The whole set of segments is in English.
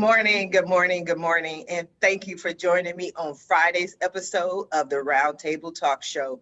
morning, good morning, good morning, and thank you for joining me on Friday's episode of the Roundtable Talk Show.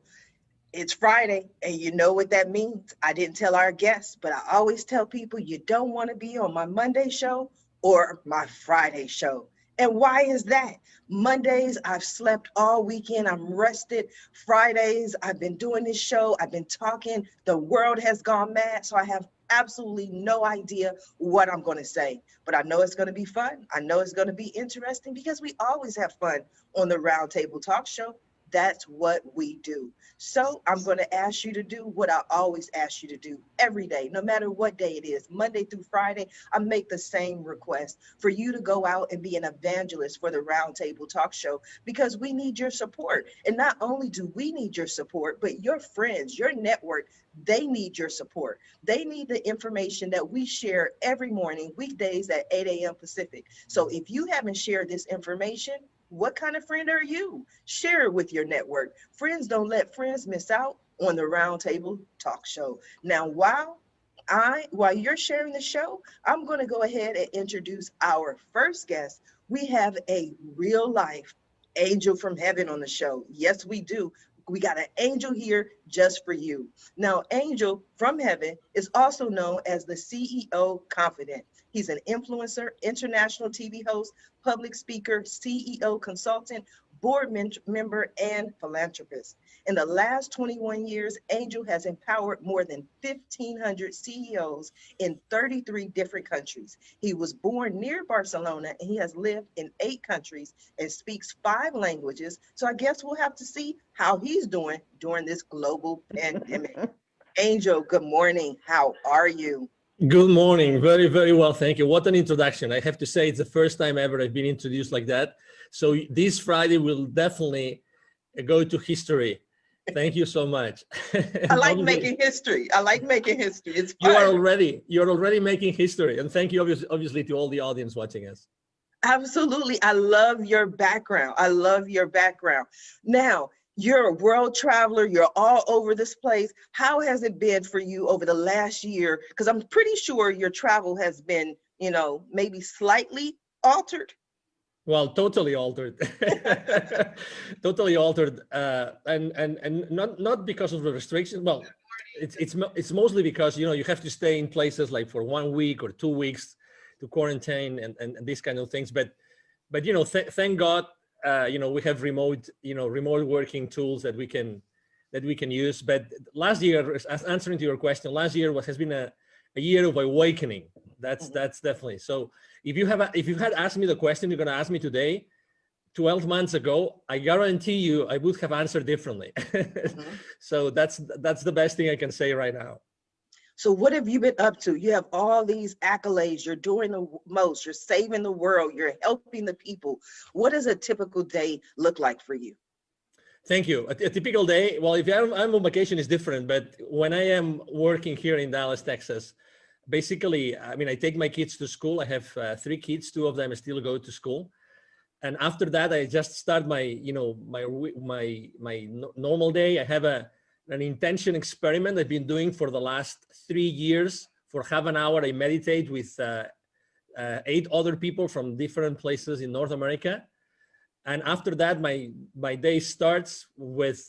It's Friday, and you know what that means. I didn't tell our guests, but I always tell people you don't want to be on my Monday show or my Friday show. And why is that? Mondays, I've slept all weekend. I'm rested. Fridays, I've been doing this show. I've been talking. The world has gone mad. So I have absolutely no idea what I'm going to say. But I know it's going to be fun. I know it's going to be interesting because we always have fun on the Roundtable Talk Show. That's what we do. So I'm going to ask you to do what I always ask you to do every day, no matter what day it is, Monday through Friday. I make the same request for you to go out and be an evangelist for the Roundtable Talk Show, because we need your support. And not only do we need your support, but your friends, your network, they need your support. They need the information that we share every morning, weekdays at 8 a.m. Pacific. So if you haven't shared this information, what kind of friend are you? Share it with your network. Friends don't let friends miss out on the Roundtable Talk Show. Now, while you're sharing the show, I'm going to go ahead and introduce our first guest. We have a real life angel from heaven on the show. Yes, we do. We got an angel here just for you. Now, Angel from Heaven is also known as the CEO Confidant. He's an influencer, international TV host, public speaker, CEO consultant, board member, and philanthropist. In the last 21 years, Angel has empowered more than 1,500 CEOs in 33 different countries. He was born near Barcelona, and he has lived in 8 countries and speaks 5 languages. So I guess we'll have to see how he's doing during this global pandemic. Angel, good morning. How are you? Good morning. Very, very well. Thank you. What an introduction. I have to say it's the first time ever I've been introduced like that. So this Friday will definitely go to history. Thank you so much. I like making history. I like making history. It's fun. You're already making history. And thank you obviously to all the audience watching us. Absolutely. I love your background. I love your background. Now, you're a world traveler. You're all over this place. How has it been for you over the last year? Because I'm pretty sure your travel has been, maybe slightly altered. Well, totally altered. Totally altered. And not because of the restrictions. Well, it's mostly because, you have to stay in places like for 1 week or 2 weeks to quarantine and these kind of things. But thank God, we have remote working tools that we can use. But last year, as answering to your question, last year has been a year of awakening. That's definitely. So if you had asked me the question you're going to ask me today, 12 months ago, I guarantee you I would have answered differently. So that's the best thing I can say right now. So what have you been up to? You have all these accolades. You're doing the most. You're saving the world. You're helping the people. What does a typical day look like for you? Thank you. A typical day, well, if I'm on vacation, it's different. But when I am working here in Dallas, Texas, basically, I take my kids to school. I have 3 kids. 2 of them still go to school. And after that, I just start my normal day. I have an intention experiment I've been doing for the last 3 years. For half an hour, I meditate with 8 other people from different places in North America. And after that, my day starts with,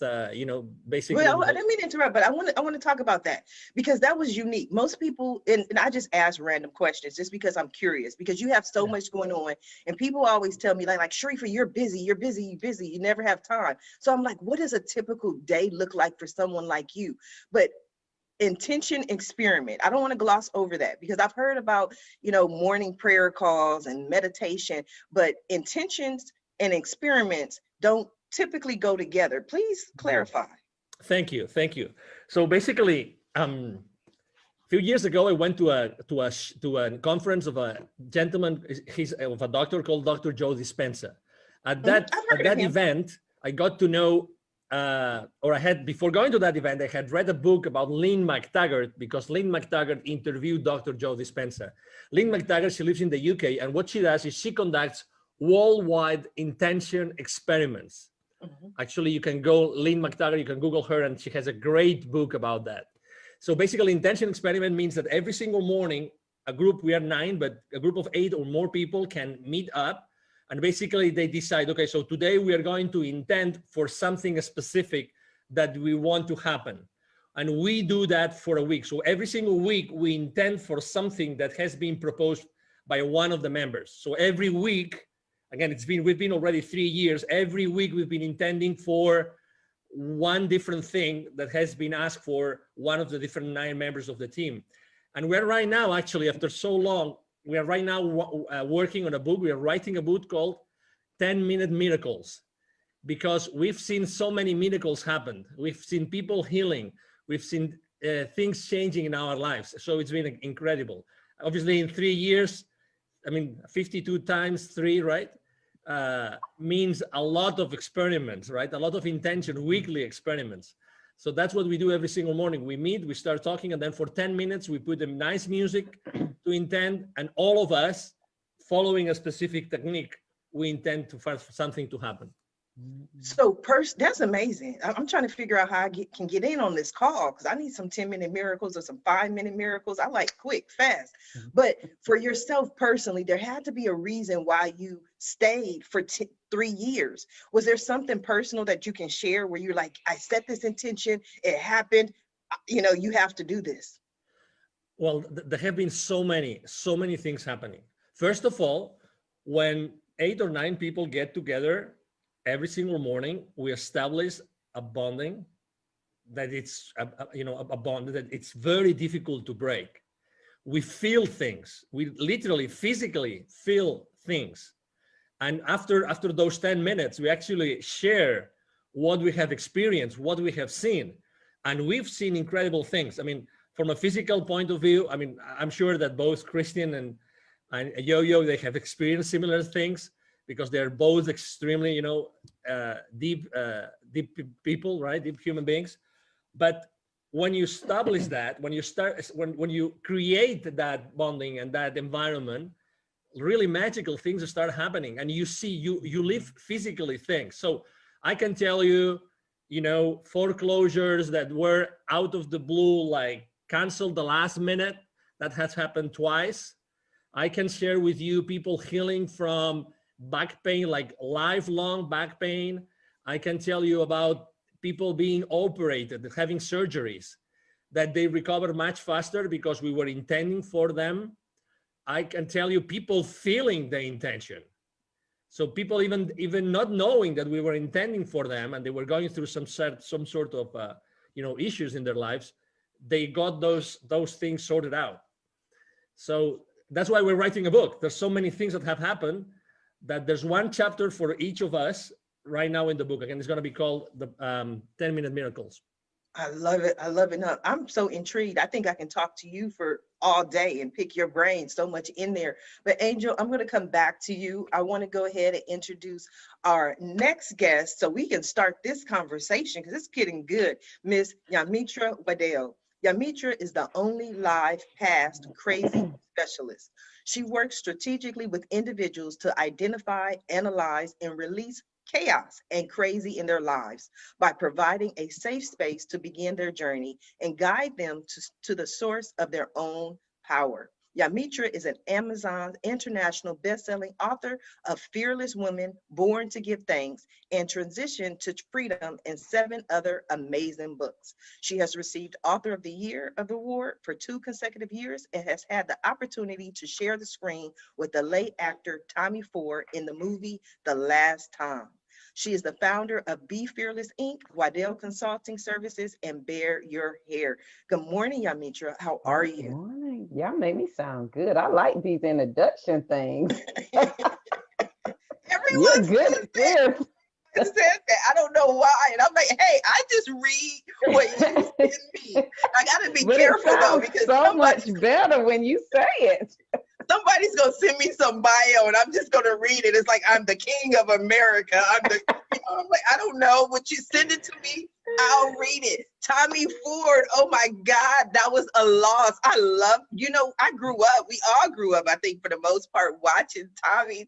basically. Well, I didn't mean to interrupt, but I want to talk about that, because that was unique. Most people, and I just ask random questions just because I'm curious, because you have so much going on, and people always tell me like Sharifa, you're busy, you never have time. So I'm like, what does a typical day look like for someone like you? But intention experiment, I don't want to gloss over that, because I've heard about, morning prayer calls and meditation, but intentions and experiments don't typically go together. Please clarify. Thank you. So basically, a few years ago, I went to a conference of a gentleman. He's of a doctor called Dr. Joe Dispenza. At that event, I got to know, before going to that event, I had read a book about Lynn McTaggart, because Lynn McTaggart interviewed Dr. Joe Dispenza. Lynn McTaggart, she lives in the UK, and what she does is she conducts worldwide intention experiments. Actually, you can go Lynn McTaggart, you can Google her, and she has a great book about that. So basically, intention experiment means that every single morning a group, we are 9, but a group of 8 or more people can meet up, and basically they decide, okay, so today we are going to intend for something specific that we want to happen. And we do that for a week. So every single week we intend for something that has been proposed by one of the members. So every week, again, we've been already 3 years. Every week we've been intending for one different thing that has been asked for one of the different 9 members of the team. And we're right now, actually, after so long, we are right now working on a book. We are writing a book called 10-Minute Miracles, because we've seen so many miracles happen. We've seen people healing. We've seen things changing in our lives. So it's been incredible. Obviously, in 3 years, I mean, 52 times 3, right? Means a lot of experiments, right? A lot of intention, weekly experiments. So that's what we do every single morning. We meet, we start talking, and then for 10 minutes, we put them nice music to intend, and all of us, following a specific technique, we intend for something to happen. So that's amazing. I'm trying to figure out how I can get in on this call, because I need some 10-minute miracles or some 5-minute miracles. I like quick, fast. But for yourself personally, there had to be a reason why you stayed for 3 years. Was there something personal that you can share where you're like, I set this intention, it happened, you have to do this? Well, there have been so many things happening. First of all, when 8 or 9 people get together every single morning, we establish a bonding that it's a bond that it's very difficult to break. We feel things. We literally physically feel things. And after those 10 minutes, we actually share what we have experienced, what we have seen. And we've seen incredible things. I mean, from a physical point of view, I mean, I'm sure that both Christian and Yo-Yo, they have experienced similar things, because they're both extremely, deep people, right? Deep human beings. But when you establish that, when you create that bonding and that environment, really magical things start happening, and you live physically things. So I can tell you, foreclosures that were out of the blue, like canceled the last minute, that has happened twice. I can share with you people healing from back pain, like lifelong back pain. I can tell you about people being operated, having surgeries, that they recover much faster because we were intending for them. I can tell you people feeling the intention. So people even not knowing that we were intending for them, and they were going through some sort of issues in their lives, they got those things sorted out. So that's why we're writing a book. There's so many things that have happened that there's one chapter for each of us right now in the book. Again, it's going to be called the 10-Minute Miracles. I love it. I love it. No, I'm so intrigued. I think I can talk to you for all day and pick your brain, so much in there. But Angel, I'm going to come back to you. I want to go ahead and introduce our next guest so we can start this conversation, because it's getting good. Miss Yamitra Wadeo. Yamitra is the only live past crazy specialist. She works strategically with individuals to identify, analyze, and release chaos and crazy in their lives by providing a safe space to begin their journey and guide them to the source of their own power. Yamitra is an Amazon international best-selling author of Fearless Women, Born to Give Thanks, and Transition to Freedom, and 7 other amazing books. She has received Author of the Year award for 2 consecutive years and has had the opportunity to share the screen with the late actor Tommy Ford in the movie The Last Time. She is the founder of Be Fearless Inc., Waddell Consulting Services, and Bear Your Hair. Good morning, Yamitra. How are you? Good morning. Y'all made me sound good. I like these introduction things. Everyone good at this. said that. I don't know why. And I'm like, hey, I just read what you send me. I got to be careful, though, because so much better when you say it. Somebody's going to send me some bio and I'm just going to read it. It's like, I'm the king of America. I'm like, I don't know. Would you send it to me? I'll read it. Tommy Ford. Oh my God. That was a loss. I love, I grew up. We all grew up, I think, for the most part, watching Tommy.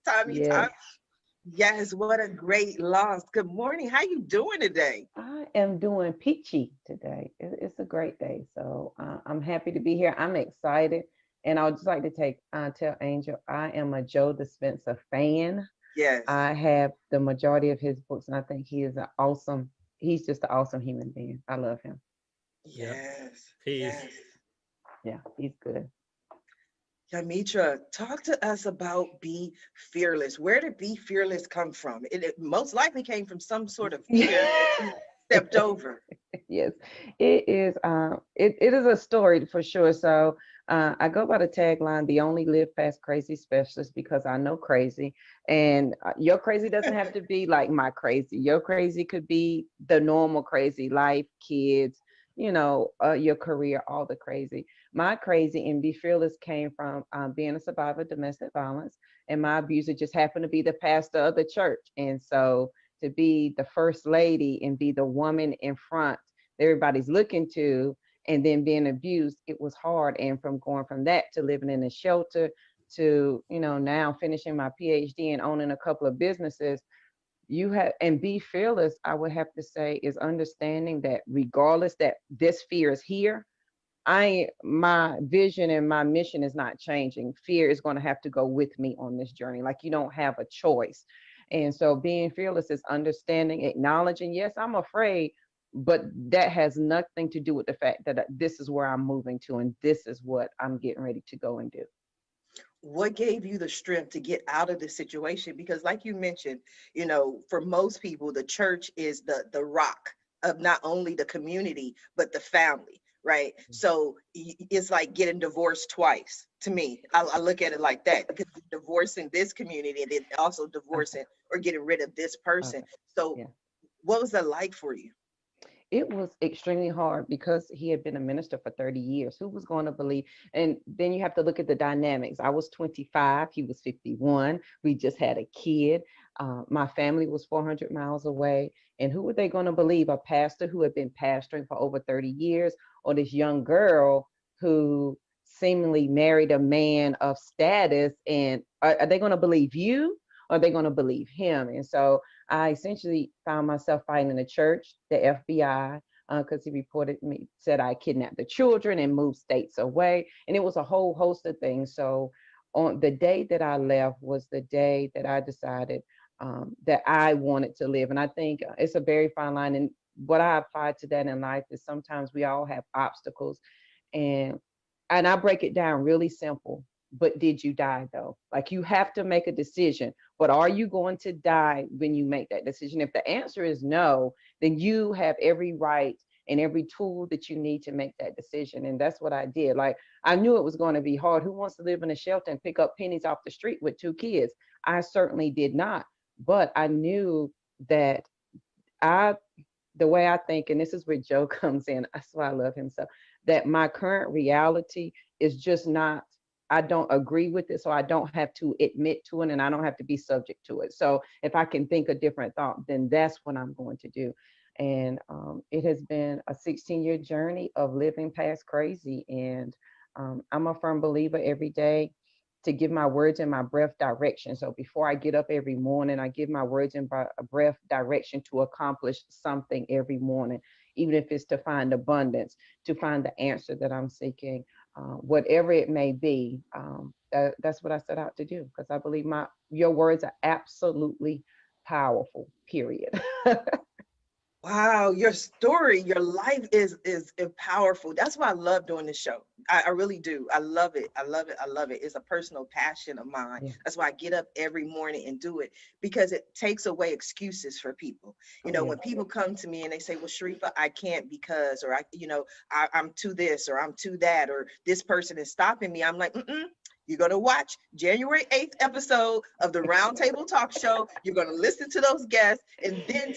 Yes, what a great loss. Good morning. How you doing today? I am doing peachy today. It's a great day. So I'm happy to be here. I'm excited And I would just like to tell Angel, I am a Joe Dispenza fan. Yes. I have the majority of his books, and I think he's just an awesome human being. I love him. Yeah, Yes. he's Yes. Yeah, he's good. Yamitra, talk to us about Be Fearless. Where did Be Fearless come from? It most likely came from some sort of fear that you stepped over. Yes, it is. It is a story for sure. So I go by the tagline, "The only live past crazy specialist," because I know crazy, and your crazy doesn't have to be like my crazy. Your crazy could be the normal crazy, life, kids, your career, all the crazy. My crazy and Be Fearless came from being a survivor of domestic violence, and my abuser just happened to be the pastor of the church, and so to be the first lady and be the woman in front that everybody's looking to, and then being abused, it was hard. And from going from that to living in a shelter to, now finishing my PhD and owning a couple of businesses, you have, and Be Fearless, I would have to say, is understanding that regardless that this fear is here, my vision and my mission is not changing. Fear is going to have to go with me on this journey. Like, you don't have a choice. And so being fearless is understanding, acknowledging, yes, I'm afraid, but that has nothing to do with the fact that this is where I'm moving to and this is what I'm getting ready to go and do. What gave you the strength to get out of this situation? Because like you mentioned, for most people, the church is the rock of not only the community, but the family, right? So it's like getting divorced twice to me. I look at it like that, because you're divorcing this community and then also Okay. divorcing or getting rid of this person. Okay. So Yeah. what was that like for you? It was extremely hard because he had been a minister for 30 years. Who was going to believe? And then you have to look at the dynamics. I was 25, he was 51. We just had a kid. My family was 400 miles away. And who were they going to believe? A pastor who had been pastoring for over 30 years, or this young girl who seemingly married a man of status? And are they going to believe you? Or are they going to believe him? And so I essentially found myself fighting in the church, the FBI, because he reported me, said I kidnapped the children and moved states away. And it was a whole host of things. So on the day that I left was the day that I decided that I wanted to live. And I think it's a very fine line. And what I applied to that in life is sometimes we all have obstacles. And I break it down really simple. But did you die though? Like, you have to make a decision. But are you going to die when you make that decision? If the answer is no, then you have every right and every tool that you need to make that decision. And that's what I did. Like, I knew it was going to be hard. Who wants to live in a shelter and pick up pennies off the street with two kids? I certainly did not. But I knew that I the way I think, and this is where Joe comes in, that's why I love him so, that my current reality is just not, I don't agree with it. So I don't have to admit to it and I don't have to be subject to it. So if I can think a different thought, then that's what I'm going to do. And it has been a 16-year journey of living past crazy. And I'm a firm believer every day to give my words and my breath direction. So before I get up every morning, I give my words and breath direction to accomplish something every morning, even if it's to find abundance, to find the answer that I'm seeking, whatever it may be. That's what I set out to do, because I believe your words are absolutely powerful, period. Wow, your story, your life is powerful. That's why I love doing this show. I really do. I love it. I love it. I love it. It's a personal passion of mine. Yeah. That's why I get up every morning and do it, because it takes away excuses for people. Yeah. When people come to me and they say, "Well, Sharifa, I can't because," or I'm too this or I'm too that, or this person is stopping me. I'm like, you're going to watch January 8th episode of the Roundtable Talk Show. You're going to listen to those guests. And then,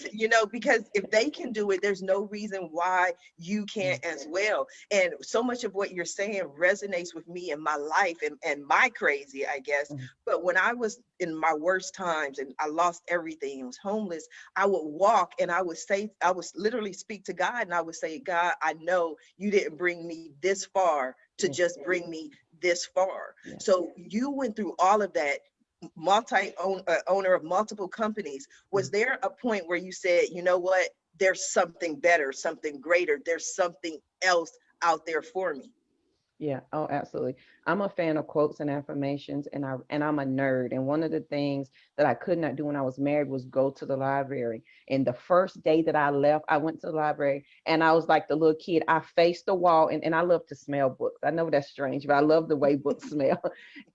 because if they can do it, there's no reason why you can't as well. And so much of what you're saying resonates with me in my life and my crazy, I guess. Mhm. But when I was in my worst times and I lost everything and was homeless, I would walk and I would literally speak to God, and I would say, "God, I know you didn't bring me this far to just bring me this far." Yeah. So you went through all of that, owner of multiple companies. Was there a point where you said, "You know what? There's something better, something greater. There's something else out there for me"? Yeah, oh, absolutely. I'm a fan of quotes and affirmations, and I'm a nerd. And one of the things that I could not do when I was married was go to the library. And the first day that I left, I went to the library and I was like the little kid. I faced the wall, and I love to smell books. I know that's strange, but I love the way books smell.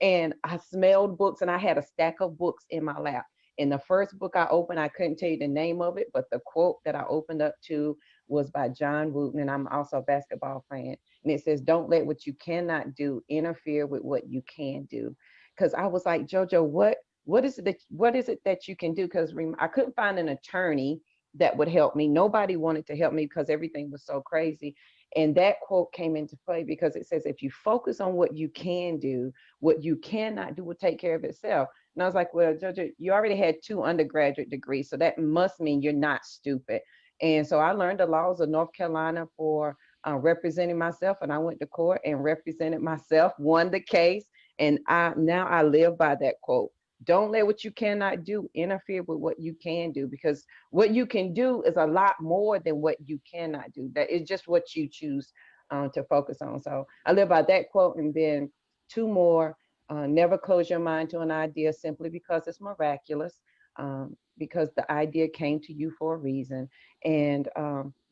And I smelled books, and I had a stack of books in my lap. And the first book I opened, I couldn't tell you the name of it, but the quote that I opened up to was by John Wooten, and I'm also a basketball fan, and it says, "Don't let what you cannot do interfere with what you can do." Because I was like, JoJo, what is it that you can do? Because I couldn't find an attorney that would help me. Nobody wanted to help me because everything was so crazy. And that quote came into play because it says, if you focus on what you can do, what you cannot do will take care of itself. And I was like, well, JoJo, you already had 2 undergraduate degrees, so that must mean you're not stupid. And so I learned the laws of North Carolina for representing myself, and I went to court and represented myself, won the case, and I live by that quote. Don't let what you cannot do interfere with what you can do, because what you can do is a lot more than what you cannot do. That is just what you choose to focus on. So I live by that quote, and then 2 more. Never close your mind to an idea simply because it's miraculous, because the idea came to you for a reason, and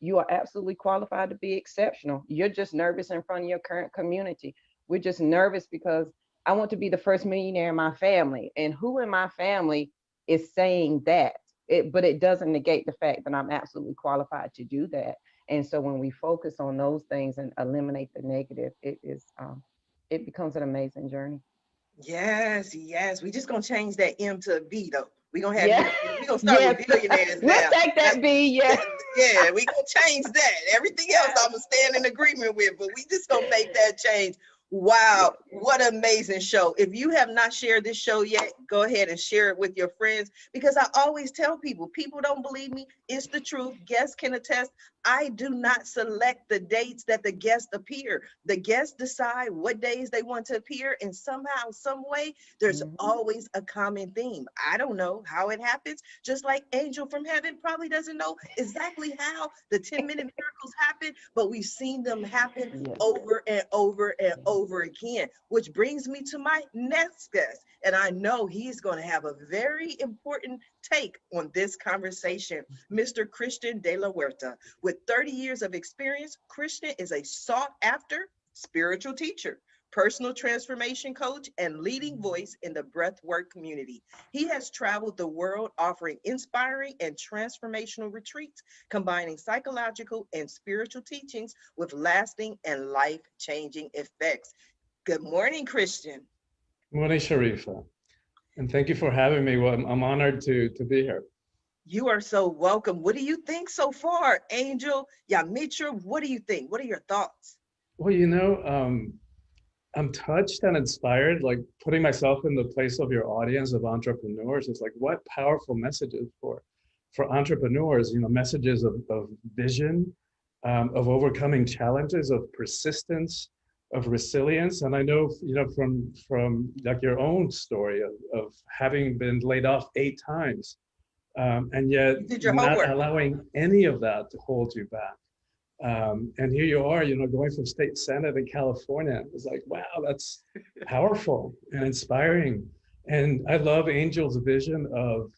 you are absolutely qualified to be exceptional. You're just nervous in front of your current community. We're just nervous because I want to be the first millionaire in my family, and who in my family is saying that? But it doesn't negate the fact that I'm absolutely qualified to do that. And so when we focus on those things and eliminate the negative, it becomes an amazing journey. Yes, yes. We just gonna change that M to a B though. We gonna have you. Yeah. We gonna start with Yes. billionaires We'll now. take that B. Yeah. Yeah, we gonna change that. Everything else I'm gonna stand in agreement with, but we just gonna make that change. Wow, what an amazing show. If you have not shared this show yet, go ahead and share it with your friends, because I always tell people don't believe me. It's the truth. Guests can attest. I do not select the dates that the guests appear. The guests decide what days they want to appear, and somehow, some way, there's Mhm. always a common theme. I don't know how it happens, just like Angel from Heaven probably doesn't know exactly how the 10-minute miracles happen, but we've seen them happen Yes. over and over and over again, which brings me to my next guest. And I know he's going to have a very important take on this conversation, Mr. Christian de la Huerta. With 30 years of experience, Christian is a sought after spiritual teacher, personal transformation coach, and leading voice in the breathwork community. He has traveled the world offering inspiring and transformational retreats, combining psychological and spiritual teachings with lasting and life-changing effects. Good morning, Christian. Morning, Sharifa, and thank you for having me. Well, I'm honored to be here. You are so welcome. What do you think so far, Angel? Yamitra, what do you think? What are your thoughts? Well, I'm touched and inspired, like putting myself in the place of your audience of entrepreneurs. It's like, what powerful messages for entrepreneurs, messages of vision, of overcoming challenges, of persistence, of resilience. And I know, from like your own story of having been laid off 8 times, and yet You did your not homework. allowing any of that to hold you back. And here you are, going from state senate in California. It's like, wow, that's powerful and inspiring. And I love Angel's vision of,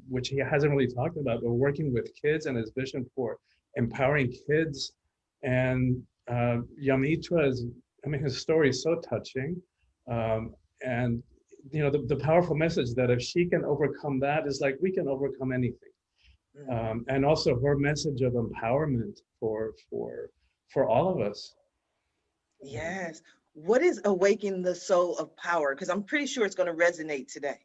which he hasn't really talked about, but working with kids and his vision for empowering kids. And Yamitra his story is so touching. And the powerful message that if she can overcome that, is like we can overcome anything. And also her message of empowerment for all of us. Yes. What is Awaken the Soul of Power? Because I'm pretty sure it's going to resonate today.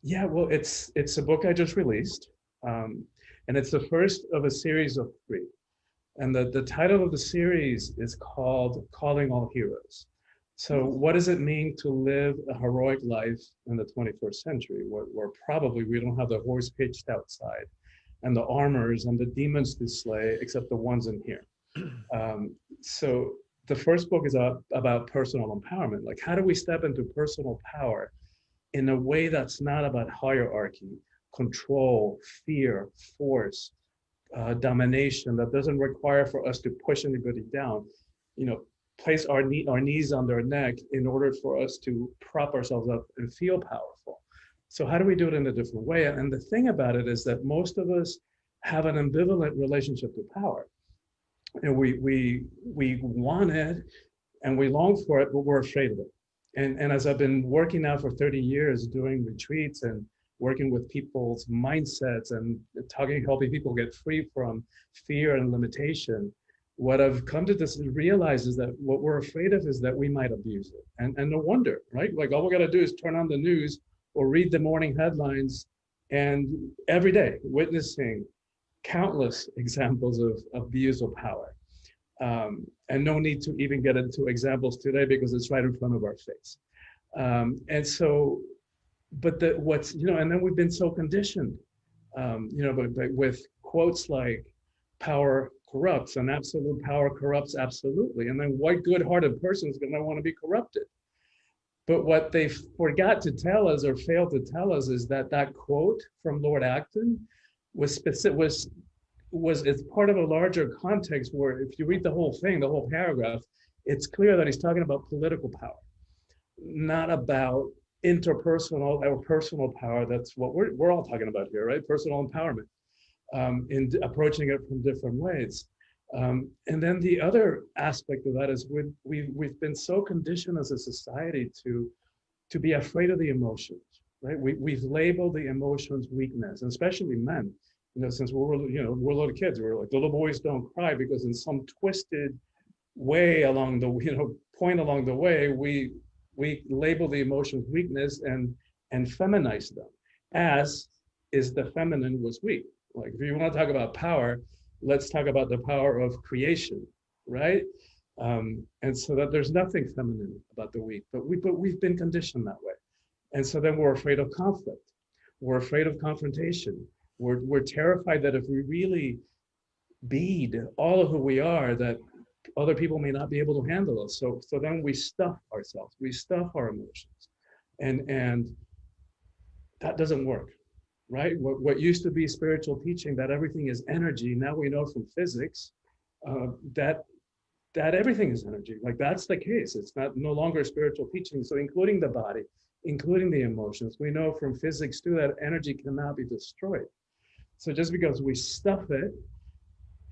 Yeah, well, it's a book I just released, and it's the first of a series of 3. And the title of the series is called Calling All Heroes. So what does it mean to live a heroic life in the 21st century, where probably we don't have the horse pitched outside and the armors and the demons to slay, except the ones in here. So the first book is about personal empowerment. Like, how do we step into personal power in a way that's not about hierarchy, control, fear, force, domination, that doesn't require for us to push anybody down. place our knees on their neck in order for us to prop ourselves up and feel powerful. So how do we do it in a different way? And the thing about it is that most of us have an ambivalent relationship to power. And we want it and we long for it, but we're afraid of it. And as I've been working now for 30 years, doing retreats and working with people's mindsets and helping people get free from fear and limitation, what I've come to realize is that what we're afraid of is that we might abuse it. And no wonder, right? Like all we got to do is turn on the news or read the morning headlines, and every day witnessing countless examples of abuse of power. And no need to even get into examples today because it's right in front of our face. And so, but and then we've been so conditioned, but with quotes like power corrupts and absolute power corrupts absolutely. And then what good-hearted person is going to want to be corrupted? But what they forgot to tell us or failed to tell us is that quote from Lord Acton was it's part of a larger context where if you read the whole thing, the whole paragraph, it's clear that he's talking about political power, not about interpersonal or personal power. That's what we're all talking about here, right? Personal empowerment, in approaching it from different ways. And then the other aspect of that is we've been so conditioned as a society to be afraid of the emotions, right? We've labeled the emotions weakness, and especially men. Since we're little kids, we're like, the little boys don't cry, because in some twisted way along the point along the way, we label the emotions weakness and feminize them, as is the feminine was weak. Like if you want to talk about power, let's talk about the power of creation, right? And so that there's nothing feminine about the weak, but we've been conditioned that way. And so then we're afraid of conflict. We're afraid of confrontation. We're terrified that if we really bead all of who we are, that other people may not be able to handle us. So then we stuff ourselves, we stuff our emotions, and that doesn't work, right? What used to be spiritual teaching, that everything is energy, now we know from physics that everything is energy. Like that's the case. It's no longer spiritual teaching. So including the body, including the emotions, we know from physics too that energy cannot be destroyed. So just because we stuff it,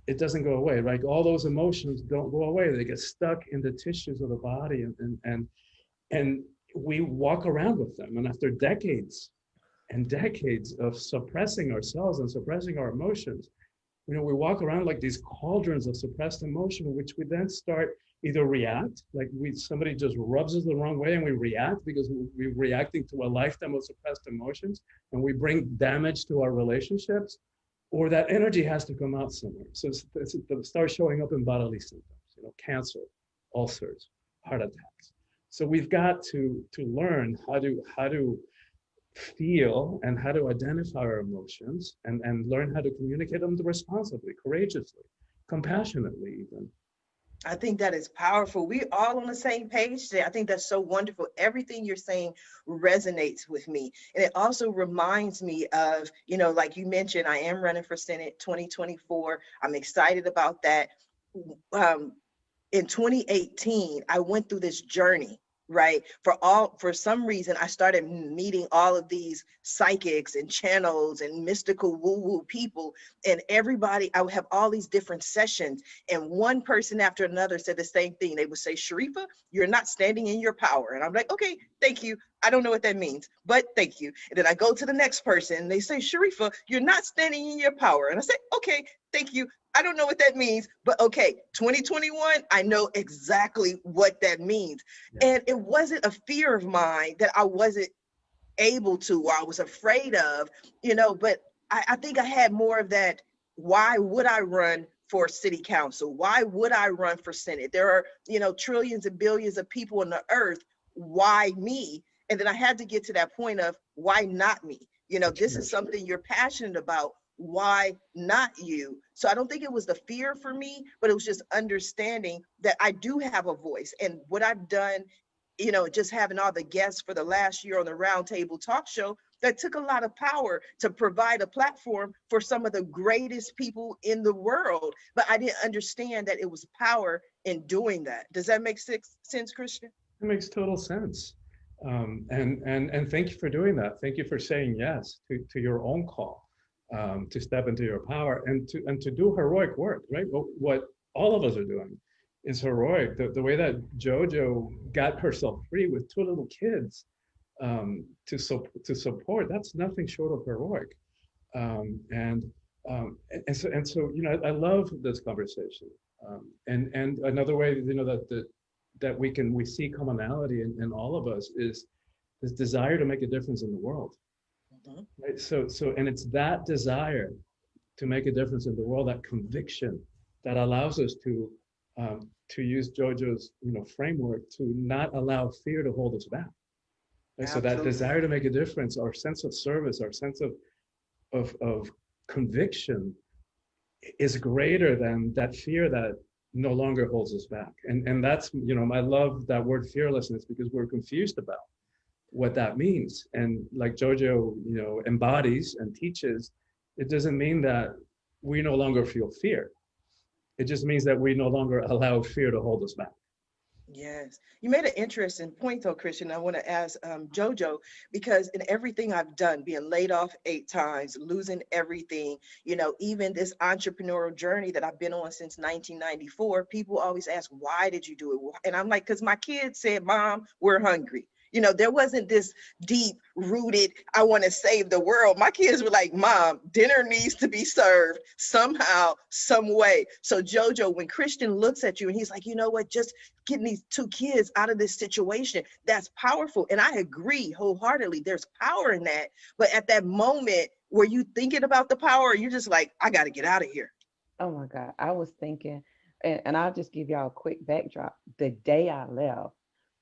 it doesn't go away, right? All those emotions don't go away. They get stuck in the tissues of the body, and we walk around with them. And after decades and decades of suppressing ourselves and suppressing our emotions, we walk around like these cauldrons of suppressed emotion, which we then start either react, like somebody just rubs us the wrong way and we react because we're reacting to a lifetime of suppressed emotions, and we bring damage to our relationships, or that energy has to come out somewhere. So it starts showing up in bodily symptoms, cancer, ulcers, heart attacks. So we've got to learn how to feel and how to identify our emotions and learn how to communicate them responsibly, courageously, compassionately even. I think that is powerful. We're all on the same page today. I think that's so wonderful. Everything you're saying resonates with me. And it also reminds me of, like you mentioned, I am running for Senate 2024. I'm excited about that. In 2018, I went through this journey, right? For some reason, I started meeting all of these psychics and channels and mystical woo-woo people, and everybody, I would have all these different sessions, and one person after another said the same thing. They would say, Sharifa, you're not standing in your power. And I'm like, okay, thank you. I don't know what that means, but thank you. And then I go to the next person and they say, Sharifa, you're not standing in your power. And I say, okay, thank you. I don't know what that means, but okay, 2021, I know exactly what that means. Yeah. And it wasn't a fear of mine that I wasn't able to, or I was afraid of, but I think I had more of that. Why would I run for city council? Why would I run for Senate? There are, trillions and billions of people on the earth. Why me? And then I had to get to that point of why not me? This is something you're passionate about. Why not you? So I don't think it was the fear for me, but it was just understanding that I do have a voice. And what I've done, just having all the guests for the last year on the Roundtable Talk Show, That took a lot of power to provide a platform for some of the greatest people in the world. But I didn't understand that it was power in doing that. Does that make sense, Christian? It makes total sense. And thank you for doing that. Thank you for saying yes to your own call, to step into your power and to do heroic work, right? What all of us are doing is heroic. The way that JoJo got herself free with two little kids, to support, that's nothing short of heroic. So I love this conversation. And another way, that we see commonality in all of us is this desire to make a difference in the world. Mm-hmm. Right? So and it's that desire to make a difference in the world, that conviction, that allows us to use JoJo's framework to not allow fear to hold us back. Right? So that desire to make a difference, our sense of service, our sense of conviction is greater than that fear that no longer holds us back. And that's, I love that word fearlessness, because we're confused about what that means. And like JoJo, embodies and teaches, it doesn't mean that we no longer feel fear. It just means that we no longer allow fear to hold us back. Yes. You made an interesting point though, Christian. I want to ask JoJo, because in everything I've done, being laid off 8 times, losing everything, even this entrepreneurial journey that I've been on since 1994, people always ask, why did you do it? And I'm like, because my kids said, Mom, we're hungry. There wasn't this deep rooted, I want to save the world. My kids were like, Mom, dinner needs to be served somehow, some way. So JoJo, when Christian looks at you and he's like, you know what, just getting these 2 kids out of this situation, that's powerful. And I agree wholeheartedly, there's power in that. But at that moment, were you thinking about the power, or you just like, I got to get out of here? Oh my God. I was thinking, and I'll just give y'all a quick backdrop. The day I left,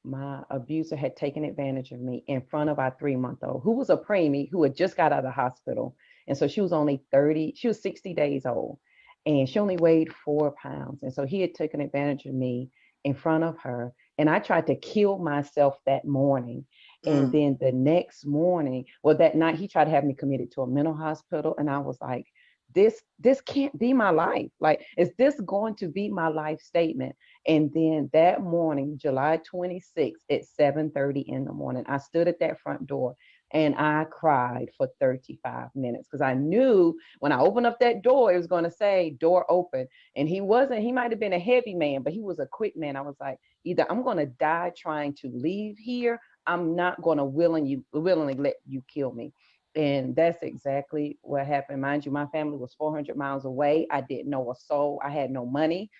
my abuser had taken advantage of me in front of our 3-month-old, who was a preemie, who had just got out of the hospital. And so she was only 60 days old, and she only weighed 4 pounds. And so he had taken advantage of me in front of her. And I tried to kill myself that morning. And then the next morning, that night, he tried to have me committed to a mental hospital. And I was like, this can't be my life. Like, is this going to be my life statement? And then that morning, July 26th at 7:30 in the morning, I stood at that front door and I cried for 35 minutes, because I knew when I opened up that door, it was going to say door open. And he might have been a heavy man, but he was a quick man. I was like, either I'm going to die trying to leave here, I'm not going to willingly let you kill me. And that's exactly what happened. Mind you, my family was 400 miles away. I didn't know a soul. I had no money.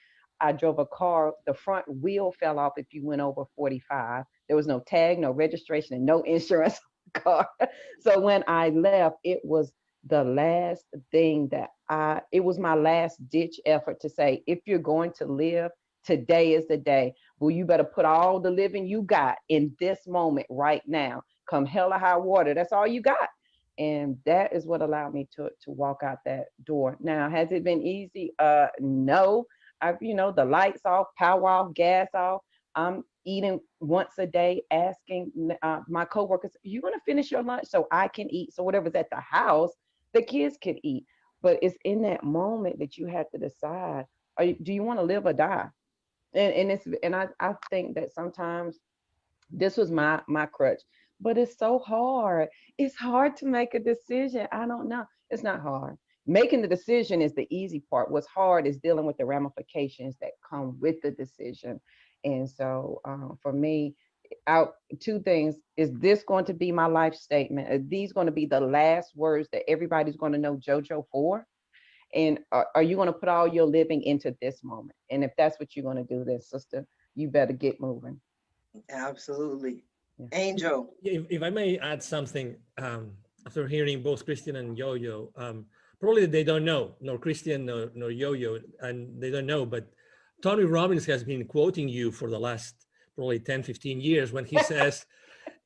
I drove a car. The front wheel fell off if you went over 45. There was no tag, no registration, and no insurance on the car. So when I left, it was the last thing it was my last ditch effort to say, if you're going to live, today is the day. Well, you better put all the living you got in this moment right now. Come hell or high water. That's all you got. And that is what allowed me to walk out that door. Now, has it been easy? No. The lights off, power off, gas off. I'm eating once a day, asking my coworkers, you want to finish your lunch so I can eat? So whatever's at the house, the kids can eat. But it's in that moment that you have to decide, do you want to live or die? And I think that sometimes this was my crutch. But it's so hard. It's hard to make a decision. I don't know. It's not hard. Making the decision is the easy part. What's hard is dealing with the ramifications that come with the decision. And so for me, 2 things. Is this going to be my life statement? Are these going to be the last words that everybody's going to know JoJo for? And are you going to put all your living into this moment? And if that's what you're going to do, then sister, you better get moving. Absolutely. Angel. If I may add something, after hearing both Christian and Yo-Yo, probably they don't know, nor Christian nor Yo-Yo, and they don't know, but Tony Robbins has been quoting you for the last probably 10, 15 years when he says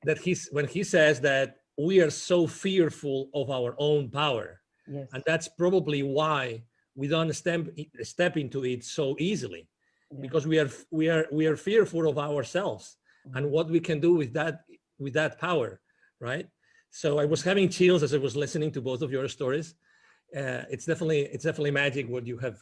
that we are so fearful of our own power. Yes. And that's probably why we don't step into it so easily, because we are fearful of ourselves and what we can do with that power, right? So I was having chills as I was listening to both of your stories. It's definitely magic what you have,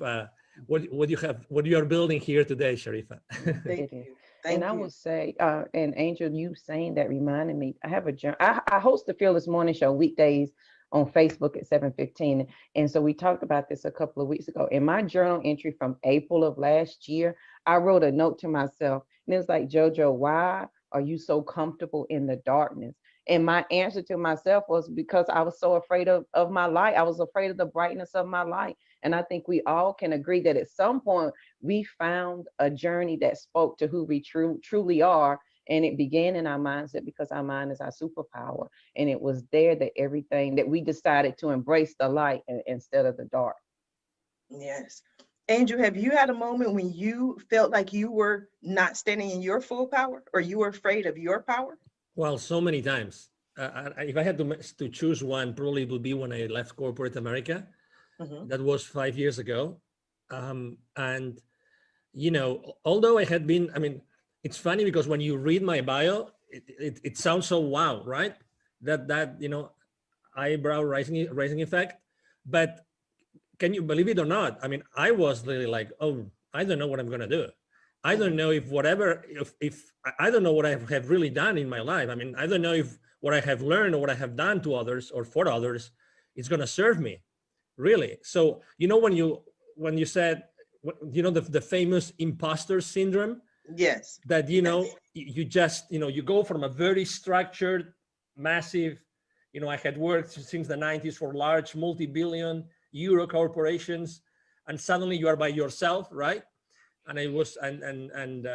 what you are building here today, Sharifa. Thank It is. you. And Thank I you. would say, and Angel, you saying that reminded me, I have a journal. I host the Fearless Morning Show weekdays on Facebook at 7:15. And so we talked about this a couple of weeks ago. In my journal entry from April of last year, I wrote a note to myself, and it was like, JoJo, why are you so comfortable in the darkness? And my answer to myself was because I was so afraid of my light. I was afraid of the brightness of my light. And I think we all can agree that at some point we found a journey that spoke to who we truly are. And it began in our mindset because our mind is our superpower. And it was there that everything that we decided to embrace the light instead of the dark. Yes. Angel, have you had a moment when you felt like you were not standing in your full power or you were afraid of your power? Well, so many times. If I had to choose one, probably it would be when I left corporate America. Mhm. That was 5 years ago. And, although I had been, I mean, it's funny because when you read my bio, it sounds so wow, right? That eyebrow raising effect. But can you believe it or not? I mean, I was really like, oh, I don't know what I'm going to do. I don't know if I don't know what I have really done in my life. I mean, I don't know if what I have learned or what I have done to others or for others is going to serve me, really. So, when you said, the famous imposter syndrome, Yes. that, you just, you go from a very structured, massive, I had worked since the 90s for large multi-billion euro corporations, and suddenly you are by yourself, right? And I was, and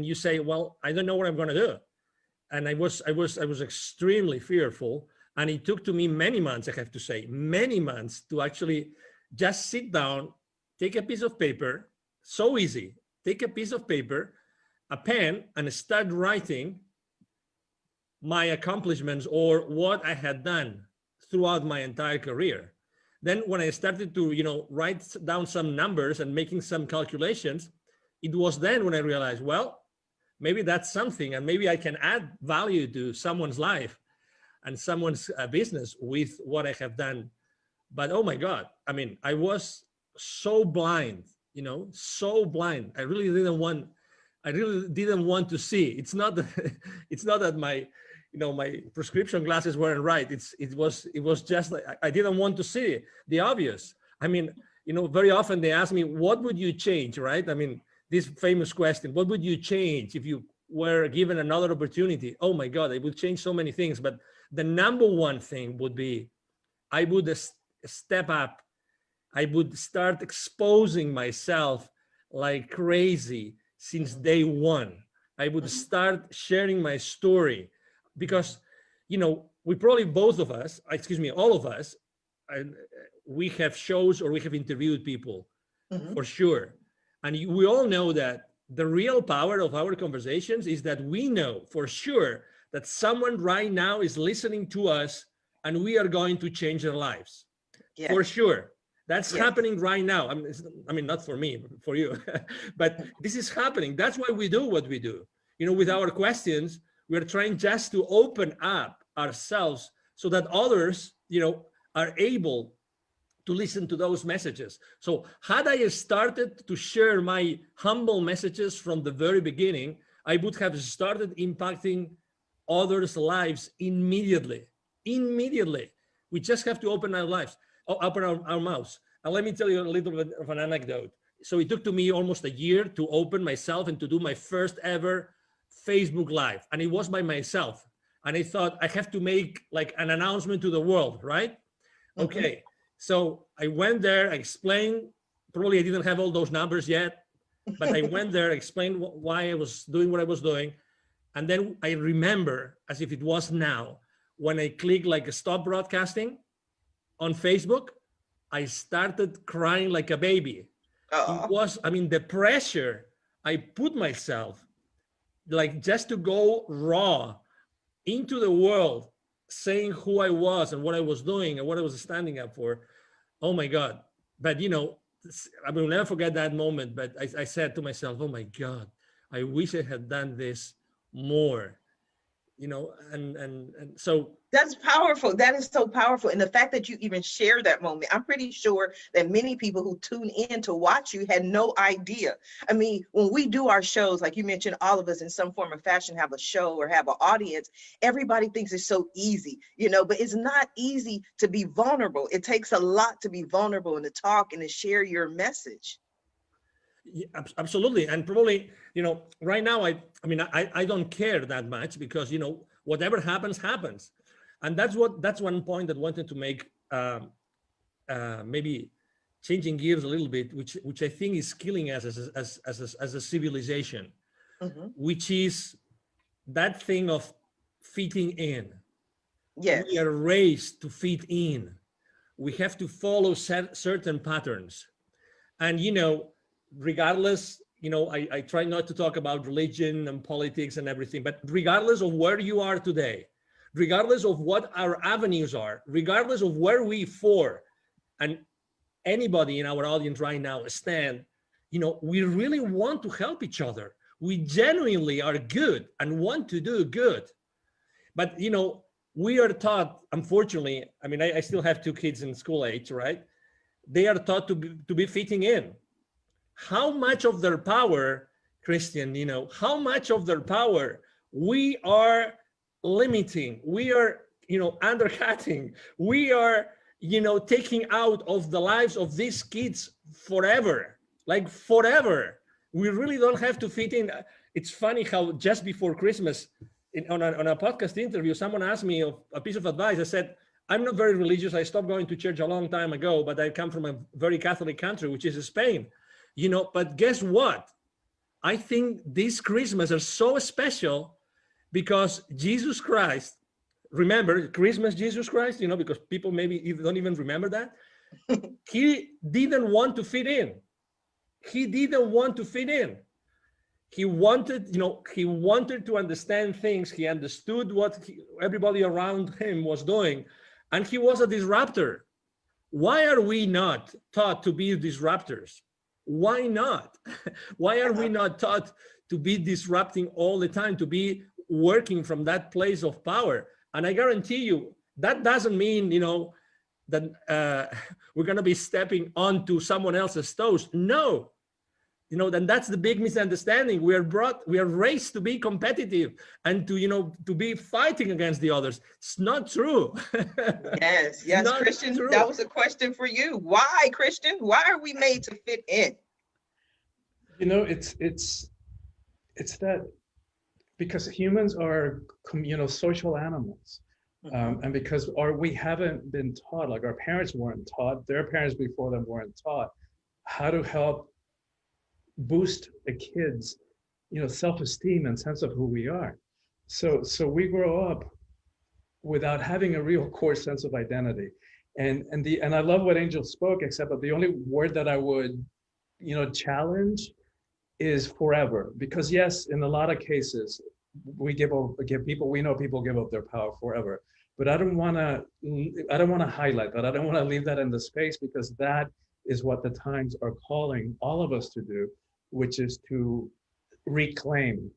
you say, well, I don't know what I'm going to do. And I was extremely fearful. And it took to me many months, I have to say, many months to actually just sit down, take a piece of paper, so easy, take a piece of paper, a pen, and start writing my accomplishments or what I had done throughout my entire career. Then when I started to, write down some numbers and making some calculations, it was then when I realized, well, maybe that's something, and maybe I can add value to someone's life and someone's business with what I have done. But oh my God, I mean, I was so blind, so blind. I really didn't want to see. It's not that, it's not that my prescription glasses weren't right. It was just like I didn't want to see the obvious. I mean, very often they ask me, what would you change, right? I mean, this famous question, what would you change if you were given another opportunity? Oh my God, I would change so many things. But the number one thing would be, I would step up. I would start exposing myself like crazy since day one. I would start sharing my story because, we probably both of us, all of us, we have shows or we have interviewed people for sure. And we all know that the real power of our conversations is that we know for sure that someone right now is listening to us and we are going to change their lives. Yes. For sure. That's Yes. happening right now. I mean, not for me, but for you, but this is happening. That's why we do what we do. With our questions, we're trying just to open up ourselves so that others, are able to listen to those messages. So had I started to share my humble messages from the very beginning, I would have started impacting others' lives immediately. We just have to open our lives, open our mouths. And let me tell you a little bit of an anecdote. So it took to me almost a year to open myself and to do my first ever Facebook Live. And it was by myself. And I thought I have to make like an announcement to the world, right? Okay. So I went there, I explained, probably I didn't have all those numbers yet, but I went there, explained why I was doing what I was doing. And then I remember, as if it was now, when I clicked like stop broadcasting on Facebook, I started crying like a baby. It was, the pressure I put myself, like just to go raw into the world, saying who I was and what I was doing and what I was standing up for. Oh my God. But I will never forget that moment. But I said to myself, oh my God, I wish I had done this more and so That's powerful. That is so powerful. And the fact that you even share that moment, I'm pretty sure that many people who tune in to watch you had no idea. I mean, when we do our shows, like you mentioned, all of us in some form or fashion have a show or have an audience, everybody thinks it's so easy, but it's not easy to be vulnerable. It takes a lot to be vulnerable and to talk and to share your message. yeah, absolutely. And probably, right now, I don't care that much because, whatever happens. And that's one point that I wanted to make, maybe changing gears a little bit, which I think is killing us as a civilization, which is that thing of fitting in. Yes. We are raised to fit in. We have to follow certain patterns. And, regardless, I try not to talk about religion and politics and everything, but regardless of where you are today, regardless of what our avenues are, regardless of where we for, and anybody in our audience right now stand, we really want to help each other. We genuinely are good and want to do good. But, we are taught, unfortunately, I still have 2 kids in school age, right? They are taught to be fitting in. How much of their power, Christian, how much of their power we are limiting, we are, undercutting, we are, taking out of the lives of these kids forever, like forever. We really don't have to fit in. It's funny how just before Christmas, on a podcast interview, someone asked me a piece of advice. I said, I'm not very religious. I stopped going to church a long time ago, but I come from a very Catholic country, which is Spain. But guess what? I think these Christmas are so special because Jesus Christ, remember Christmas, Jesus Christ, because people maybe don't even remember that. He didn't want to fit in. He didn't want to fit in. He wanted, he wanted to understand things. He understood what everybody around him was doing, and he was a disruptor. Why are we not taught to be disruptors? Why not? Why are we not taught to be disrupting all the time, to be working from that place of power? And I guarantee you, that doesn't mean, that we're going to be stepping onto someone else's toes. No. Then that's the big misunderstanding. We are raised to be competitive and to be fighting against the others. It's not true. Yes, Christian, true. That was a question for you. Why, Christian? Why are we made to fit in? It's that because humans are, social animals. And because we haven't been taught, like our parents weren't taught, their parents before them weren't taught how to help boost a kid's, self-esteem and sense of who we are. So we grow up without having a real core sense of identity. And I love what Angel spoke, except that the only word that I would, challenge is forever. Because yes, in a lot of cases, we we know people give up their power forever. But I don't want to highlight that. I don't want to leave that in the space, because that is what the times are calling all of us to do, which is to reclaim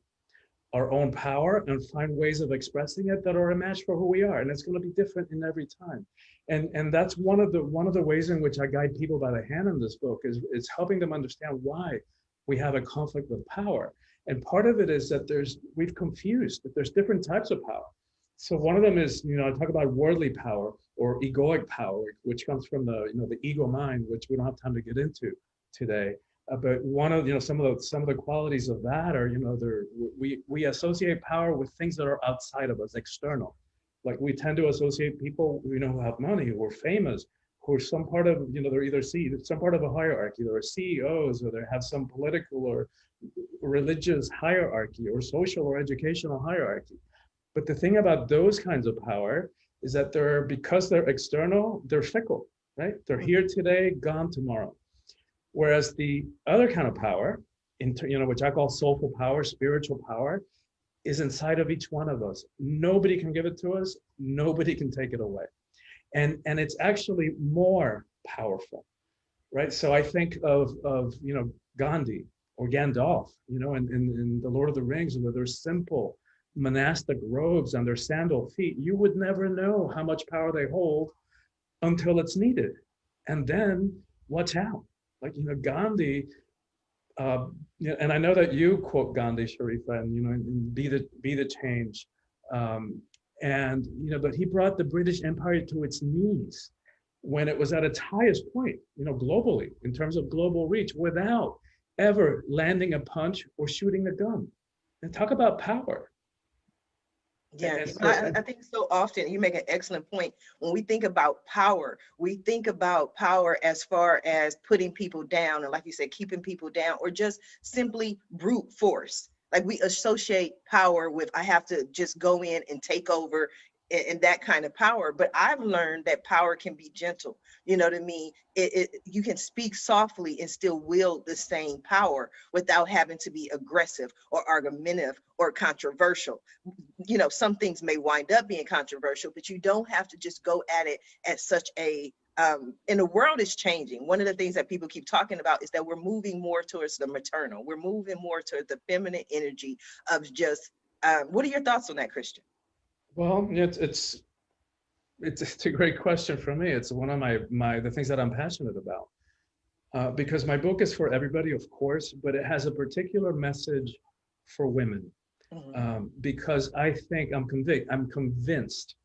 our own power and find ways of expressing it that are a match for who we are. And it's going to be different in every time. And that's one of the ways in which I guide people by the hand in this book is helping them understand why we have a conflict with power. And part of it is that we've confused that there's different types of power. So one of them is, I talk about worldly power or egoic power, which comes from the ego mind, which we don't have time to get into today. But one of some of the qualities of that are, we associate power with things that are outside of us, external. Like we tend to associate people who have money, who are famous, who are some part of they're either some part of a hierarchy. They're CEOs, or they have some political or religious hierarchy, or social or educational hierarchy. But the thing about those kinds of power is that because they're external, they're fickle, right? They're here today, gone tomorrow. Whereas the other kind of power, which I call soulful power, spiritual power, is inside of each one of us. Nobody can give it to us. Nobody can take it away. And it's actually more powerful, right? So I think of Gandhi or Gandalf, in The Lord of the Rings, where they're simple, monastic robes on their sandal feet, you would never know how much power they hold until it's needed. And then watch out. Like, Gandhi, and I know that you quote Gandhi, Sharifa, and, and be the change. And, but he brought the British Empire to its knees when it was at its highest point, globally, in terms of global reach, without ever landing a punch or shooting a gun. And talk about power. Yeah, I think so often you make an excellent point. When we think about power, we think about power as far as putting people down, and like you said, keeping people down, or just simply brute force. Like, we associate power with, I have to just go in and take over, and that kind of power. But I've learned that power can be gentle. You know what I mean? You can speak softly and still wield the same power without having to be aggressive or argumentative or controversial. Some things may wind up being controversial, but you don't have to just go at it at such a and the world is changing. One of the things that people keep talking about is that we're moving more towards the maternal. We're moving more towards the feminine energy of just, what are your thoughts on that, Christian? Well, it's a great question for me. It's one of the things that I'm passionate about, because my book is for everybody, of course, but it has a particular message for women, because I'm convinced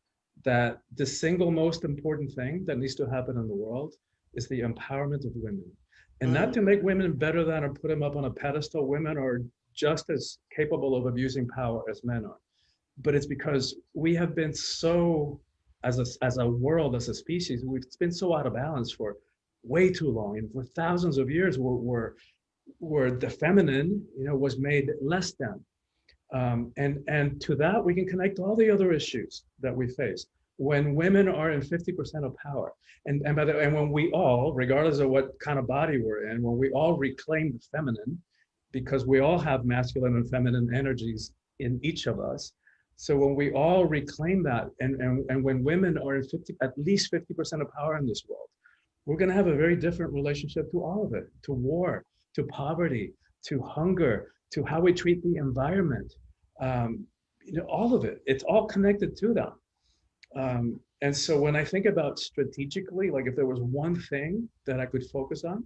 that the single most important thing that needs to happen in the world is the empowerment of women, and not to make women better than or put them up on a pedestal. Women are just as capable of abusing power as men are. But it's because we have been so, as a world, as a species, we've been so out of balance for way too long. And for thousands of years, where the feminine, was made less than. And to that, we can connect all the other issues that we face. When women are in 50% of power, and when we all, regardless of what kind of body we're in, when we all reclaim the feminine, because we all have masculine and feminine energies in each of us. So when we all reclaim that, and when women are in at least 50% of power in this world, we're going to have a very different relationship to all of it, to war, to poverty, to hunger, to how we treat the environment, all of it. It's all connected to that. And so when I think about strategically, like if there was one thing that I could focus on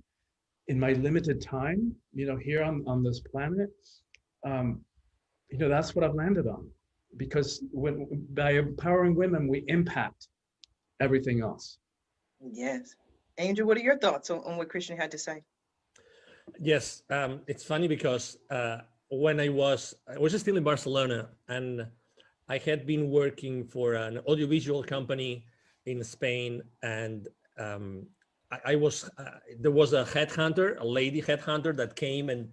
in my limited time, here on this planet, that's what I've landed on. Because by empowering women, we impact everything else. Yes. Angel, what are your thoughts on what Christian had to say? Yes, it's funny because when I was still in Barcelona, and I had been working for an audiovisual company in Spain, and there was a headhunter, a lady headhunter, that came and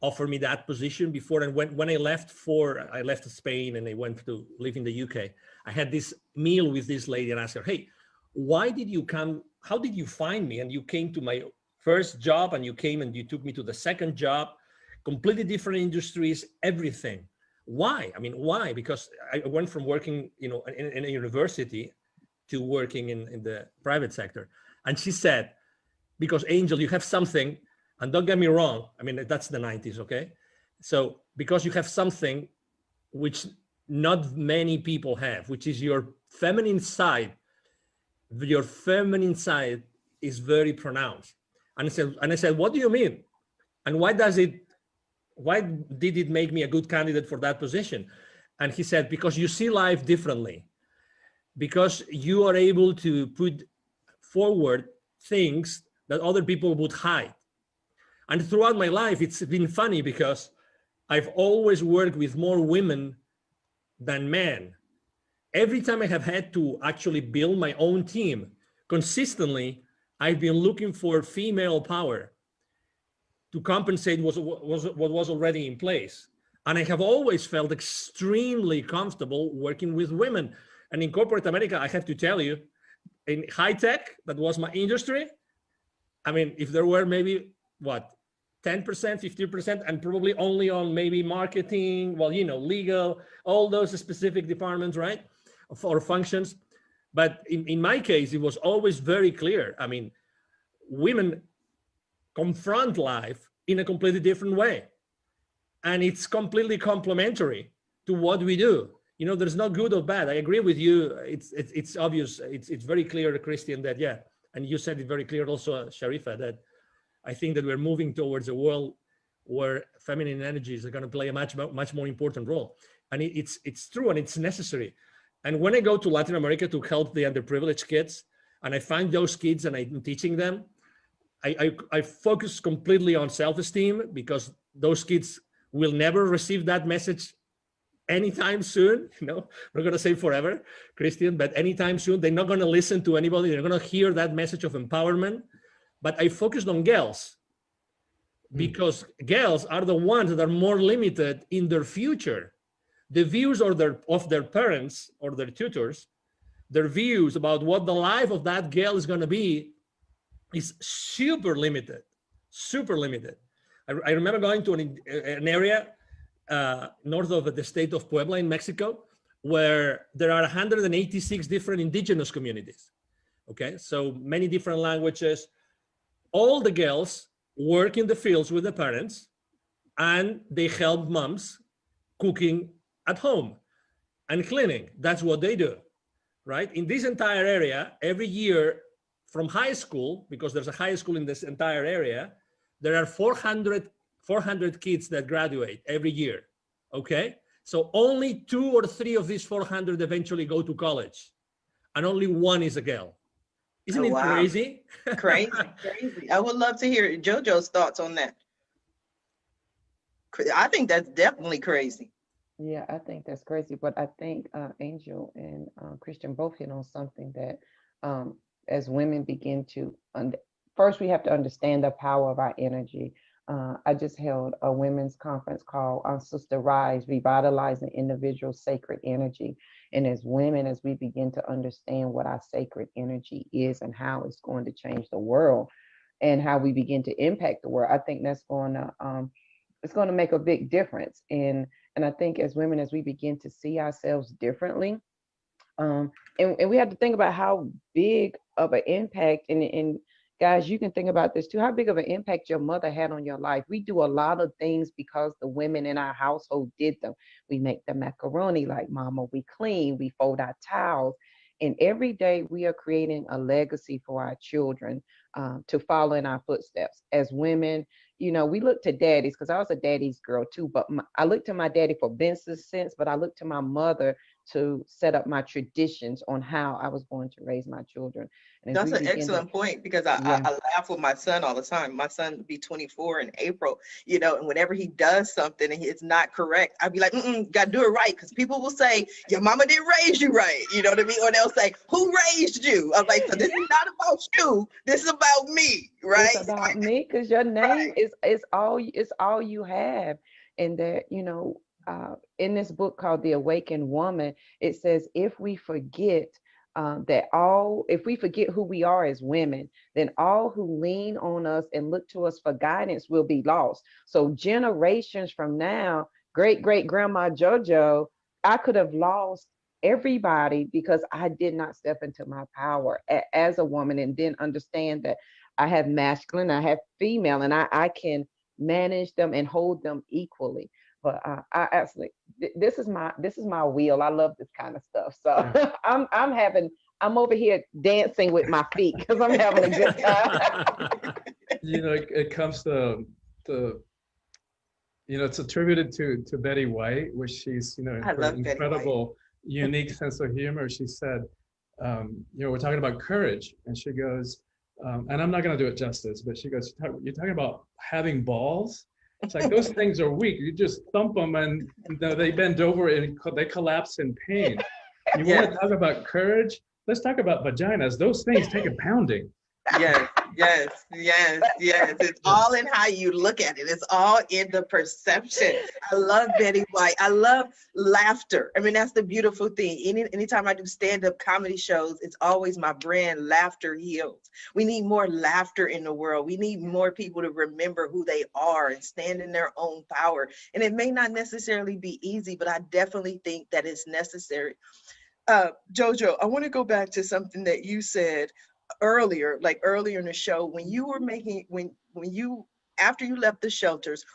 offered me that position before. And when I left Spain and I went to live in the UK, I had this meal with this lady and asked her, hey, why did you come? How did you find me? And you came to my first job, and you came and you took me to the second job, completely different industries, everything. Why? I mean, why? Because I went from working, in a university to working in the private sector. And she said, because Angel, you have something. And don't get me wrong, I mean, that's the 90s, okay? So because you have something which not many people have, which is your feminine side is very pronounced. And I said, what do you mean? And why did it make me a good candidate for that position? And he said, because you see life differently, because you are able to put forward things that other people would hide. And throughout my life, it's been funny because I've always worked with more women than men. Every time I have had to actually build my own team, consistently, I've been looking for female power to compensate what was already in place. And I have always felt extremely comfortable working with women. And in corporate America, I have to tell you, in high tech, that was my industry. I mean, if there were maybe, 10%, 15%, and probably only on maybe marketing, legal, all those specific departments, right? Or functions. But in my case, it was always very clear. I mean, women confront life in a completely different way. And it's completely complementary to what we do. You know, there's no good or bad. I agree with you. It's obvious. It's very clear, Christian, that yeah, and you said it very clear also, Sharifa, that I think that we're moving towards a world where feminine energies are going to play a much more important role, and it's true and it's necessary. And when I go to Latin America to help the underprivileged kids, and I find those kids and I'm teaching them, I focus completely on self-esteem, because those kids will never receive that message anytime soon. You know, we're not going to say forever, Christian, but anytime soon. They're not going to listen to anybody. They're going to hear that message of empowerment. But I focused on girls, because girls are the ones that are more limited in their future. The views of their parents or their tutors, their views about what the life of that girl is going to be is super limited, super limited. I remember going to an area north of the state of Puebla in Mexico, where there are 186 different indigenous communities. Okay, so many different languages. All the girls work in the fields with the parents, and they help moms cooking at home and cleaning. That's what they do, right? In this entire area, every year from high school, because there's a high school in this entire area, there are 400 kids that graduate every year, okay? So only 2 or 3 of these 400 eventually go to college, and only 1 is a girl. Isn't it crazy? Crazy, crazy. I would love to hear JoJo's thoughts on that. I think that's definitely crazy. Yeah, I think that's crazy. But I think Angel and Christian both hit on something that as women begin to, first we have to understand the power of our energy. I just held a women's conference called on Sister Rise, Revitalizing Individual Sacred Energy. And as women, as we begin to understand what our sacred energy is and how it's going to change the world and how we begin to impact the world, I think that's going to it's going to make a big difference. And I think as women, as we begin to see ourselves differently, and we have to think about how big of an impact, and guys, you can think about this too, how big of an impact your mother had on your life. We do a lot of things because the women in our household did them. We make the macaroni like mama, we clean, we fold our towels. And every day we are creating a legacy for our children to follow in our footsteps. As women, you know, we look to daddies, because I was a daddy's girl too, but I looked to my daddy for business sense, but I looked to my mother to set up my traditions on how I was going to raise my children. And that's an excellent point, because I laugh with my son all the time. My son will be 24 in April, you know, and whenever he does something and it's not correct, I'd be like, gotta do it right. Because people will say, your mama didn't raise you right. You know what I mean? Or they'll say, who raised you? I'm like, so this is not about you. This is about me, right? It's about me, because your name is all you have. And that, you know, in this book called The Awaken Woman, it says, if we forget if we forget who we are as women, then all who lean on us and look to us for guidance will be lost. So generations from now, great grandma JoJo, I could have lost everybody because I did not step into my power as a woman, and then understand that I have masculine, I have female, and I can manage them and hold them equally. But I absolutely, this is my wheel. I love this kind of stuff. So I'm over here dancing with my feet because I'm having a good time. You know, it comes to you know, it's attributed to Betty White, which she's, you know, her incredible, unique sense of humor. She said, you know, we're talking about courage, and she goes, and I'm not going to do it justice, but she goes, you're talking about having balls. It's like, those things are weak. You just thump them and they bend over and they collapse in pain. You want to talk about courage? Let's talk about vaginas. Those things take a pounding. Yes. It's all in how you look at it. It's all in the perception. I love Betty White. I love laughter. I mean, that's the beautiful thing. Anytime I do stand-up comedy shows, it's always my brand, Laughter Heals. We need more laughter in the world. We need more people to remember who they are and stand in their own power. And it may not necessarily be easy, but I definitely think that it's necessary. JoJo, I want to go back to something that you said earlier in the show, when you were making, when you after you left the shelters,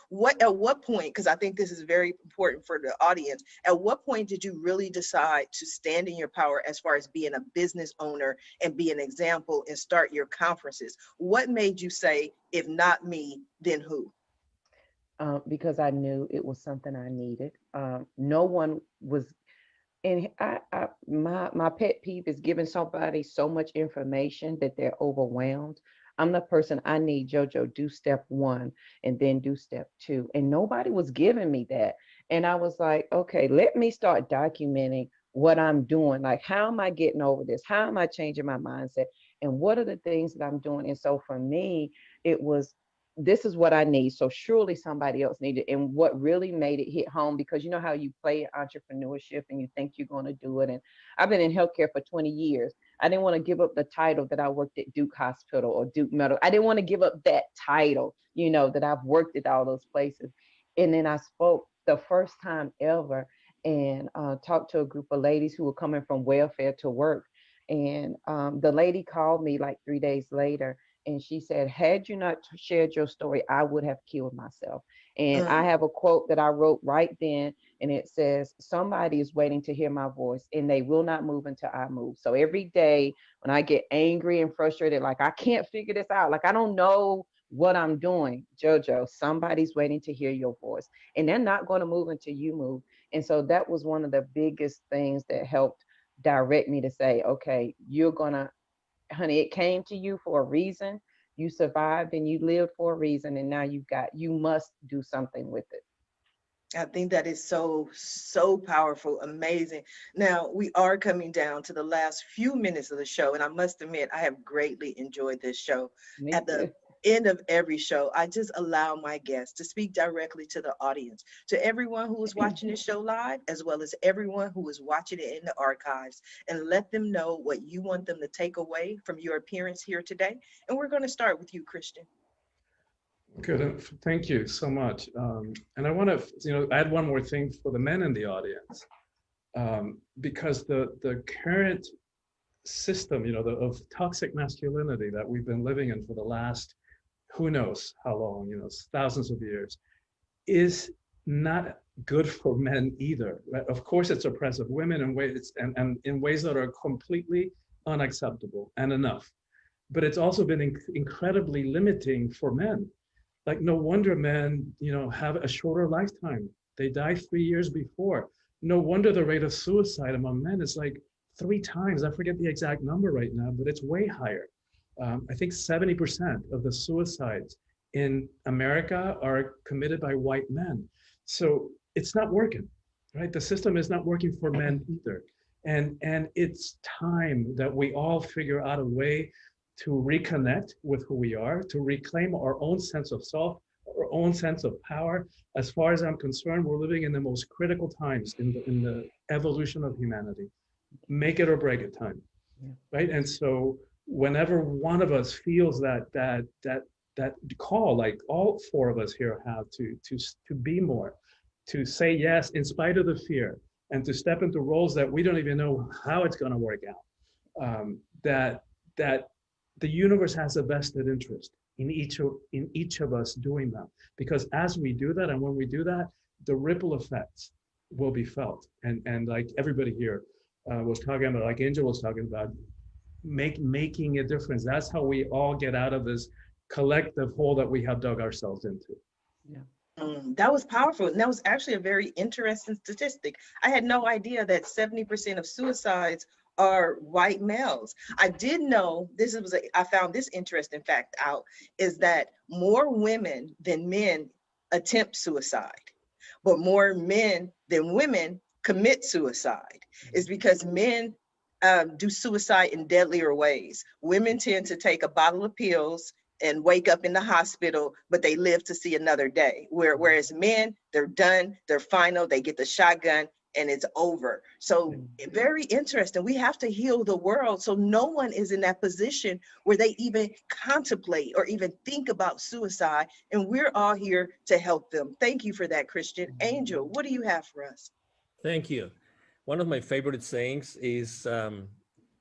at what point, because I think this is very important for the audience, at what point did you really decide to stand in your power as far as being a business owner and be an example and start your conferences? What made you say, if not me, then who? Because I knew it was something I needed. No one was, and my pet peeve is giving somebody so much information that they're overwhelmed. I'm the person, I need JoJo, do step one and then do step two. And nobody was giving me that. And I was like, okay, let me start documenting what I'm doing. Like, how am I getting over this? How am I changing my mindset? And what are the things that I'm doing? And so for me, it was, this is what I need. So surely somebody else needed. And what really made it hit home, because you know how you play entrepreneurship and you think you're going to do it. And I've been in healthcare for 20 years. I didn't want to give up the title that I worked at Duke Hospital or Duke Medical. I didn't want to give up that title, you know, that I've worked at all those places. And then I spoke the first time ever and talked to a group of ladies who were coming from welfare to work. And the lady called me like 3 days later, and she said, had you not shared your story, I would have killed myself. And I have a quote that I wrote right then, and it says, somebody is waiting to hear my voice, and they will not move until I move. So every day when I get angry and frustrated, like I can't figure this out, like I don't know what I'm doing, JoJo, somebody's waiting to hear your voice, and they're not going to move until you move. And so that was one of the biggest things that helped direct me to say, okay, you're gonna, honey, it came to you for a reason. You survived and you lived for a reason, and now you must do something with it. I think that is so, so powerful, amazing. Now, we are coming down to the last few minutes of the show, and I must admit, I have greatly enjoyed this show. Me At the too. end of every show, I just allow my guests to speak directly to the audience, to everyone who is watching this show live, as well as everyone who is watching it in the archives, and let them know what you want them to take away from your appearance here today. And we're going to start with you, Christian. Good. Thank you so much. And I want to, add one more thing for the men in the audience, because the current system, of toxic masculinity that we've been living in for the last, who knows how long, thousands of years, is not good for men either. Right? Of course, it's oppressive women in ways and in ways that are completely unacceptable and enough. But it's also been incredibly limiting for men. Like, no wonder men, have a shorter lifetime. They die 3 years before. No wonder the rate of suicide among men is like 3 times. I forget the exact number right now, but it's way higher. I think 70% of the suicides in America are committed by white men. So it's not working, right? The system is not working for men either. And it's time that we all figure out a way to reconnect with who we are, to reclaim our own sense of self, our own sense of power. As far as I'm concerned, we're living in the most critical times in the evolution of humanity. Make it or break it time, right? And so whenever one of us feels that call, like all 4 of us here have, to be more, to say yes in spite of the fear, and to step into roles that we don't even know how it's going to work out, that the universe has a vested interest in each of us doing that. Because as we do that, and when we do that, the ripple effects will be felt. And like everybody here was talking about, like Angel was talking about, making a difference. That's how we all get out of this collective hole that we have dug ourselves into. Yeah. That was powerful. And that was actually a very interesting statistic. I had no idea that 70% of suicides are white males. I did know I found this interesting fact out, is that more women than men attempt suicide, but more men than women commit suicide. Is because men do suicide in deadlier ways. Women tend to take a bottle of pills and wake up in the hospital, but they live to see another day. Whereas men, they're done, they're final, they get the shotgun, and it's over. So very interesting. We have to heal the world so no one is in that position where they even contemplate or even think about suicide. And we're all here to help them. Thank you for that, Christian. Angel, what do you have for us? Thank you. One of my favorite sayings is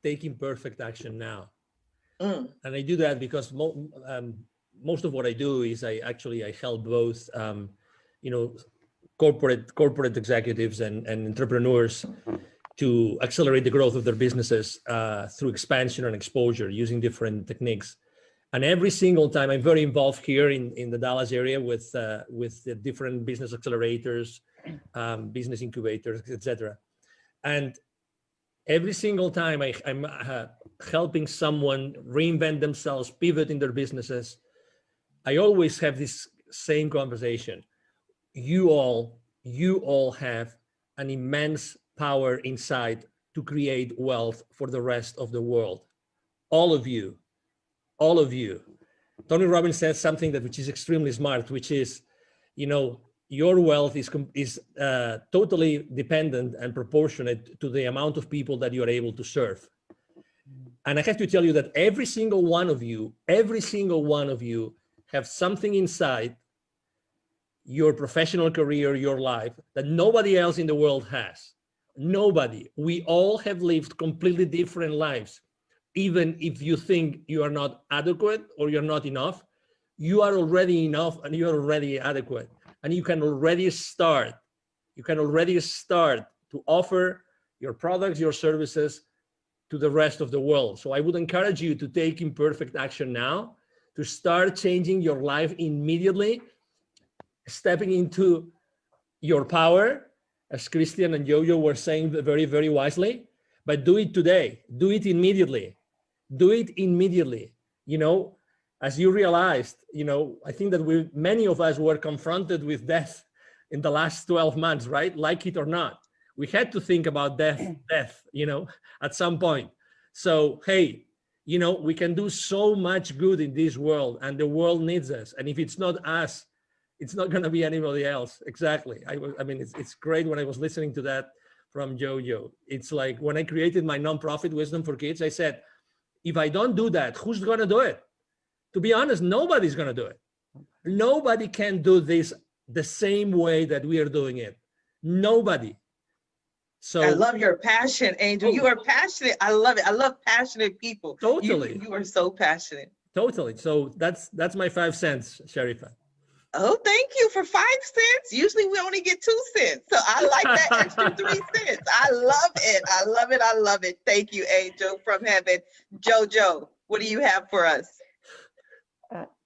taking perfect action now. And I do that because most of what I do is I help both, you know, corporate executives and entrepreneurs to accelerate the growth of their businesses through expansion and exposure using different techniques. And every single time, I'm very involved here in the Dallas area with the different business accelerators, business incubators, etc. And every single time I'm helping someone reinvent themselves, pivot in their businesses, I always have this same conversation. You all have an immense power inside to create wealth for the rest of the world. All of you. Tony Robbins says something which is extremely smart, which is, you know, your wealth is totally dependent and proportionate to the amount of people that you are able to serve. And I have to tell you that every single one of you have something inside your professional career, your life, that nobody else in the world has. Nobody. We all have lived completely different lives. Even if you think you are not adequate or you're not enough, you are already enough and you are already adequate. And you can already start. You can already start to offer your products, your services to the rest of the world. So I would encourage you to take imperfect action now, to start changing your life immediately, stepping into your power, as Christian and Jojo were saying very, very wisely, but do it today, do it immediately, do it immediately. You know, as you realized, you know, I think that many of us were confronted with death in the last 12 months, right? Like it or not, we had to think about death, you know, at some point. So, hey, you know, we can do so much good in this world and the world needs us. And if it's not us, it's not going to be anybody else. Exactly. I mean, it's great when I was listening to that from Jojo. It's like when I created my nonprofit Wisdom for Kids, I said, if I don't do that, who's going to do it? To be honest, nobody's going to do it. Nobody can do this the same way that we are doing it. Nobody. So I love your passion, Angel. You are passionate. I love it. I love passionate people. Totally. You are so passionate. Totally. So that's my 5 cents, Sharifa. Oh, thank you for 5 cents. Usually we only get 2 cents. So I like that extra 3 cents. I love it. I love it. I love it. Thank you, Angel from heaven. Jojo, what do you have for us?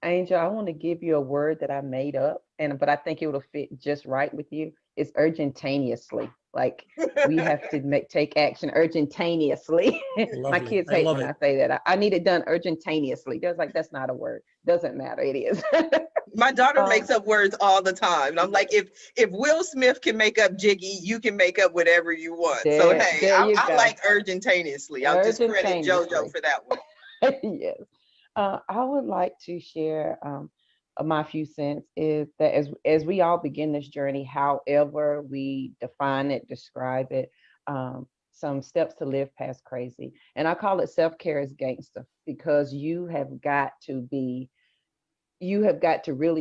Angel, I want to give you a word that I made up, but I think it will fit just right with you. It's urgentaneously. Like we have to take action urgentaneously. My kids hate when I say that. I need it done urgentaneously. They're like, that's not a word. Doesn't matter. It is. My daughter makes up words all the time. And I'm like, if Will Smith can make up Jiggy, you can make up whatever you want. So hey, I like urgentaneously. I'll just credit Jojo for that one. Yes. I would like to share my few cents is that as we all begin this journey, however we define it, describe it, some steps to live past crazy. And I call it self-care as gangster, because you have got to really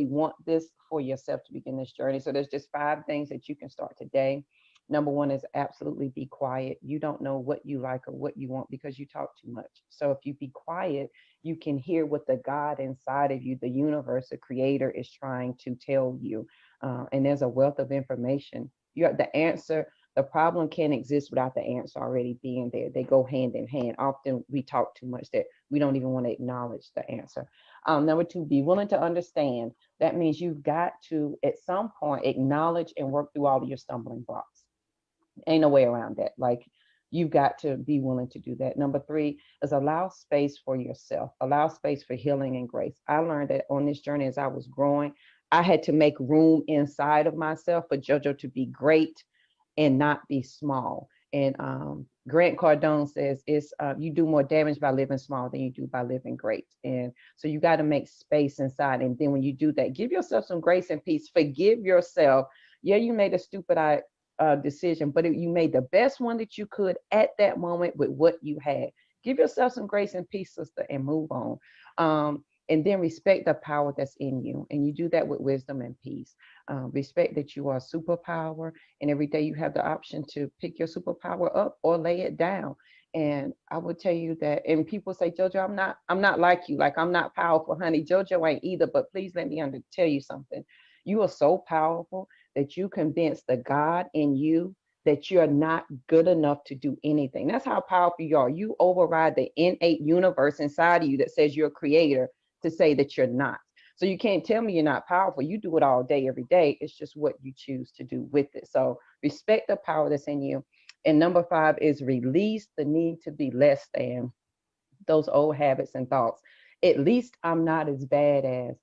want this for yourself to begin this journey. So there's just 5 things that you can start today. Number 1 is absolutely be quiet. You don't know what you like or what you want because you talk too much. So if you be quiet, you can hear what the God inside of you, the universe, the creator is trying to tell you. And there's a wealth of information. You have the answer. The problem can't exist without the answer already being there. They go hand in hand. Often we talk too much that we don't even want to acknowledge the answer. Number 2, be willing to understand. That means you've got to, at some point, acknowledge and work through all of your stumbling blocks. Ain't no way around that. Like, you've got to be willing to do that. Number 3 is allow space for yourself. Allow space for healing and grace. I learned that on this journey as I was growing, I had to make room inside of myself for JoJo to be great and not be small. And Grant Cardone says it's you do more damage by living small than you do by living great. And so you got to make space inside. And then when you do that, give yourself some grace and peace. Forgive yourself. Yeah, you made a stupid decision, but you made the best one that you could at that moment with what you had. Give yourself some grace and peace, sister, and move on. And then respect the power that's in you. And you do that with wisdom and peace. Respect that you are a superpower, and every day you have the option to pick your superpower up or lay it down. And I would tell you that, and people say, JoJo, I'm not like you. Like, I'm not powerful, honey. JoJo ain't either. But please let me tell you something. You are so powerful that you convince the God in you that you're not good enough to do anything. That's how powerful you are. You override the innate universe inside of you that says you're a creator to say that you're not. So you can't tell me you're not powerful. You do it all day, every day. It's just what you choose to do with it. So respect the power that's in you. And number 5 is release the need to be less than, those old habits and thoughts. At least I'm not as bad as,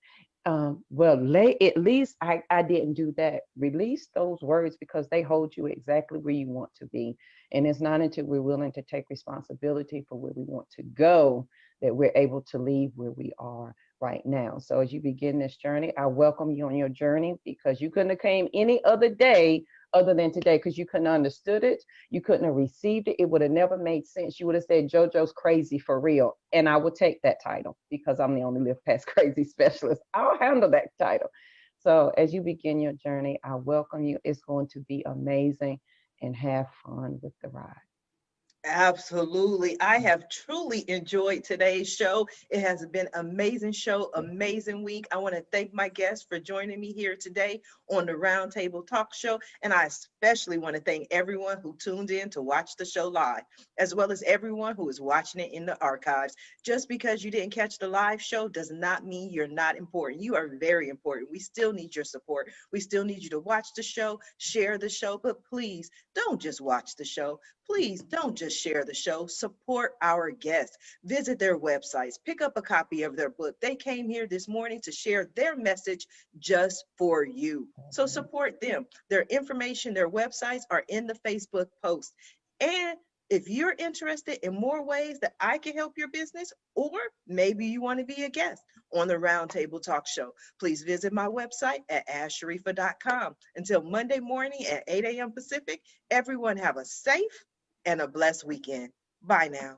at least I didn't do that. Release those words because they hold you exactly where you want to be. And it's not until we're willing to take responsibility for where we want to go that we're able to leave where we are right now. So as you begin this journey, I welcome you on your journey, because you couldn't have came any other day other than today, because you couldn't have understood it. You couldn't have received it. It would have never made sense. You would have said, JoJo's crazy for real. And I would take that title because I'm the only Live Past Crazy specialist. I'll handle that title. So as you begin your journey, I welcome you. It's going to be amazing, and have fun with the ride. Absolutely. I have truly enjoyed today's show. It has been an amazing show, amazing week. I want to thank my guests for joining me here today on the Roundtable Talk Show. And I especially want to thank everyone who tuned in to watch the show live, as well as everyone who is watching it in the archives. Just because you didn't catch the live show does not mean you're not important. You are very important. We still need your support. We still need you to watch the show, share the show, but please don't just watch the show. Please don't just share the show. Support our guests. Visit their websites. Pick up a copy of their book. They came here this morning to share their message just for you. So support them. Their information, their websites are in the Facebook post. And if you're interested in more ways that I can help your business, or maybe you want to be a guest on the Roundtable Talk Show, please visit my website at asharifa.com. Until Monday morning at 8 a.m. Pacific, everyone have a safe and a blessed weekend. Bye now.